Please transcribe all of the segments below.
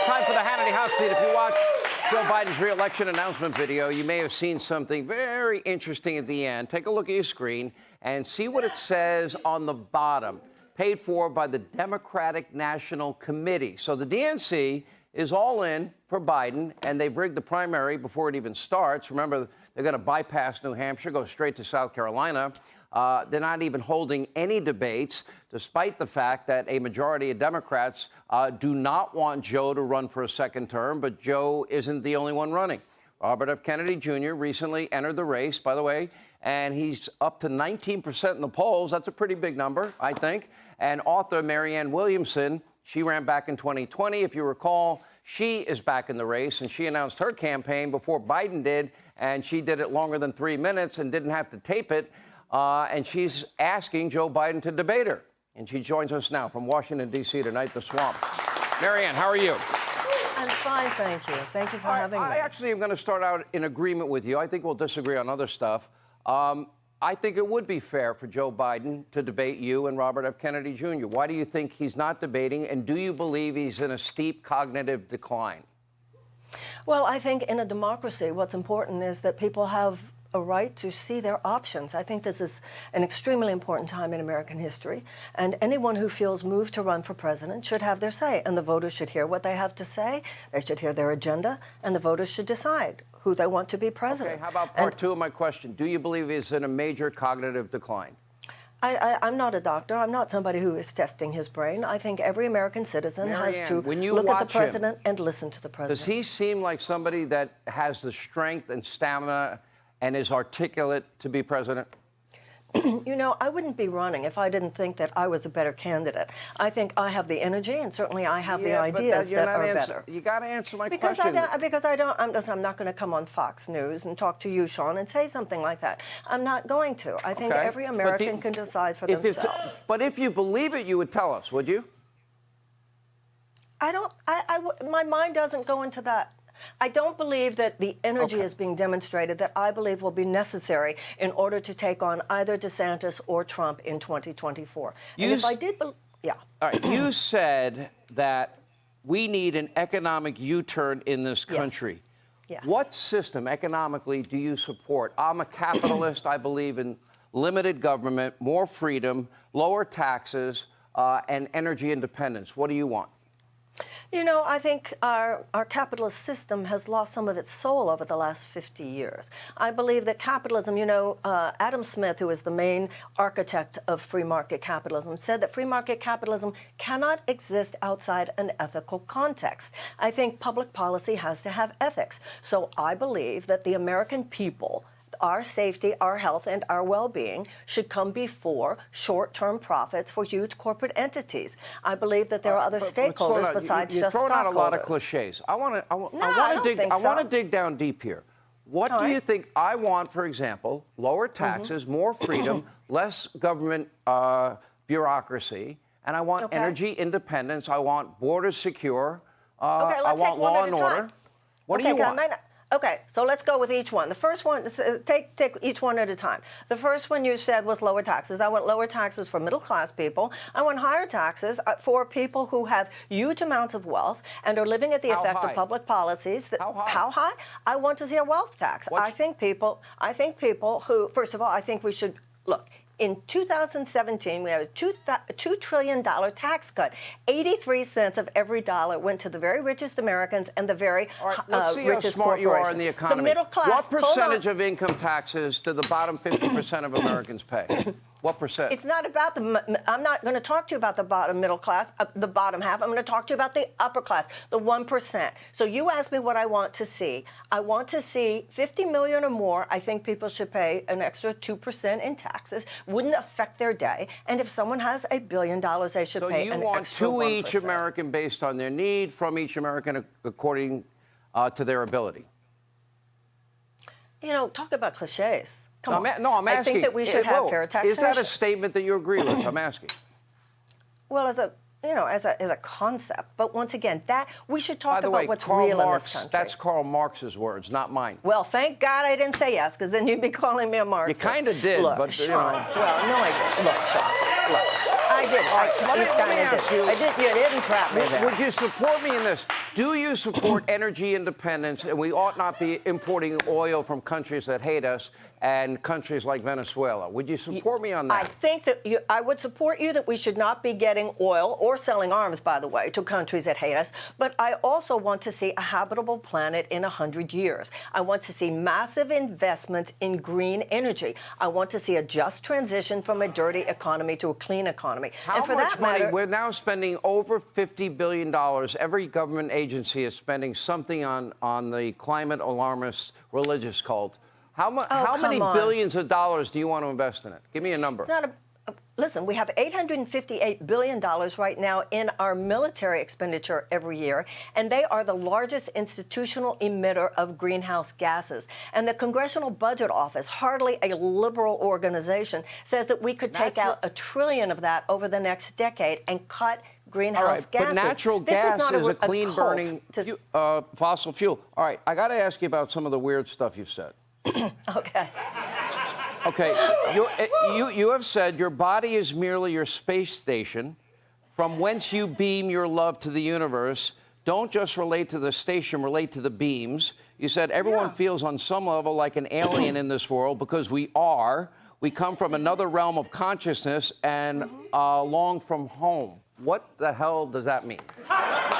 time for the Hannity Hot Seat. If you watch Joe Biden's re-election announcement video, you may have seen something very interesting at the end. Take a look at your screen and see what it says on the bottom. Paid for by the Democratic National Committee. So the DNC is all in for Biden, and they've rigged the primary before it even starts. Remember, they're going to bypass New Hampshire, go straight to South Carolina. They're not even holding any debates, despite the fact that a majority of Democrats do not want Joe to run for a second term, but Joe isn't the only one running. Robert F. Kennedy Jr. recently entered the race, by the way, and he's up to 19% in the polls. That's a pretty big number, I think. And author Marianne Williamson, she ran back in 2020. If you recall, she is back in the race, and she announced her campaign before Biden did, and she did it longer than 3 minutes and didn't have to tape it. And she's asking Joe Biden to debate her. And she joins us now from Washington, D.C. tonight, the Swamp. Marianne, how are you? I'm fine, thank you. Thank you for having me. I actually am going to start out in agreement with you. I think we'll disagree on other stuff. I think it would be fair for Joe Biden to debate you and Robert F. Kennedy Jr. Why do you think he's not debating, and do you believe he's in a steep cognitive decline? Well, I think in a democracy, what's important is that people have a right to see their options. I think this is an extremely important time in American history, and anyone who feels moved to run for president should have their say, and the voters should hear what they have to say, they should hear their agenda, and the voters should decide who they want to be president. Okay, how about part two of my question? Do you believe he's in a major cognitive decline? I'm not a doctor. I'm not somebody who is testing his brain. I think every American citizen Marianne, has to look at the president and listen to the president. Does he seem like somebody that has the strength and stamina and is articulate to be president? You know, I wouldn't be running if I didn't think that I was a better candidate. I think I have the energy, and certainly I have the ideas that are better. You got to answer my question. Because I'm not going to come on Fox News and talk to you, Sean, and say something like that. I'm not going to. I think every American can decide for themselves. But if you believe it, you would tell us, would you? My mind doesn't go into that. I don't believe that the energy is being demonstrated that I believe will be necessary in order to take on either DeSantis or Trump in 2024. And if I did, yeah. All right. You said that we need an economic U-turn in this country. Yes. What system economically do you support? I'm a capitalist. I believe in limited government, more freedom, lower taxes, and energy independence. What do you want? You know, I think our capitalist system has lost some of its soul over the last 50 years. I believe that capitalism, you know, Adam Smith, who is the main architect of free market capitalism, said that free market capitalism cannot exist outside an ethical context. I think public policy has to have ethics. So I believe that the American people, our safety, our health, and our well-being should come before short-term profits for huge corporate entities. I believe that there are other stakeholders besides just stockholders. You're throwing out a lot of cliches. I want to dig down deep here. What do you think? I want, for example, lower taxes, more freedom, less government bureaucracy, and I want energy independence. I want borders secure. I want law and order. What do you want? Okay, so let's go with each one. The first one, take each one at a time. The first one you said was lower taxes. I want lower taxes for middle-class people. I want higher taxes for people who have huge amounts of wealth and are living at the effect of public policies. How high? I want to see a wealth tax. I think people who, first of all, I think we should, look, in 2017, we had a $2 trillion tax cut. 83 cents of every dollar went to the very richest Americans and the very let's see richest how smart you are in the economy. The middle class. What percentage of income taxes do the bottom 50% of Americans pay? What percent? It's not about I'm not going to talk to you about the bottom middle class, the bottom half. I'm going to talk to you about the upper class, the 1%. So you asked me what I want to see. I want to see 50 million or more. I think people should pay an extra 2% in taxes. Wouldn't affect their day. And if someone has $1 billion, they should pay an extra 1%. So you want to each American based on their need, from each American according to their ability? You know, talk about cliches. I'm asking. I think that we should have fair taxation. Is that a statement that you agree with? I'm asking. Well, as a concept, but once again, that we should talk about what's real in this country. That's Karl Marx's words, not mine. Well, thank God I didn't say yes, because then you'd be calling me a Marxist. You kind of did, look, but Sean, well, no, I didn't. Look, Sean, look, I did. Let me ask you. You didn't trap me there. Would you support me in this? Do you support energy independence, and we ought not be importing oil from countries that hate us and countries like Venezuela? Would you support me on that? I think that I would support you that we should not be getting oil or selling arms, by the way, to countries that hate us. But I also want to see a habitable planet in 100 years. I want to see massive investments in green energy. I want to see a just transition from a dirty economy to a clean economy. How much money? We're now spending over $50 billion. Every government agency is spending something on the climate alarmist religious cult. How many billions of dollars do you want to invest in it? Give me a number. Listen, we have $858 billion right now in our military expenditure every year, and they are the largest institutional emitter of greenhouse gases. And the Congressional Budget Office, hardly a liberal organization, says that we could take out $1 trillion of that over the next decade and cut greenhouse gases. But natural gas is a clean-burning fossil fuel. All right, I got to ask you about some of the weird stuff you've said. Okay. Okay, you have said your body is merely your space station from whence you beam your love to the universe. Don't just relate to the station, relate to the beams. You said everyone feels on some level like an alien in this world because we are. We come from another realm of consciousness and long from home. What the hell does that mean? I'm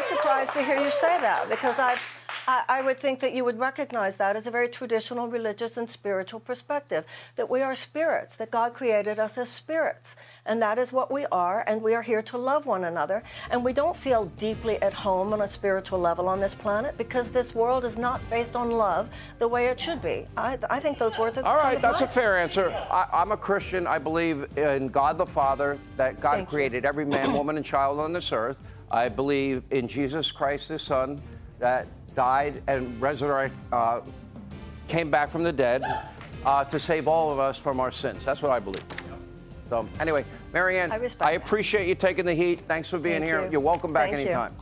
surprised to hear you say that because I would think that you would recognize that as a very traditional religious and spiritual perspective, that we are spirits, that God created us as spirits, and that is what we are, and we are here to love one another, and we don't feel deeply at home on a spiritual level on this planet because this world is not based on love the way it should be. I think those words are all right, that's nice. A fair answer. I'm a Christian. I believe in God the Father, that God created every man, woman, and child on this earth. I believe in Jesus Christ, his Son, that died and came back from the dead to save all of us from our sins. That's what I believe. So anyway, Marianne, I appreciate you taking the heat. Thanks for being here. You're welcome back anytime.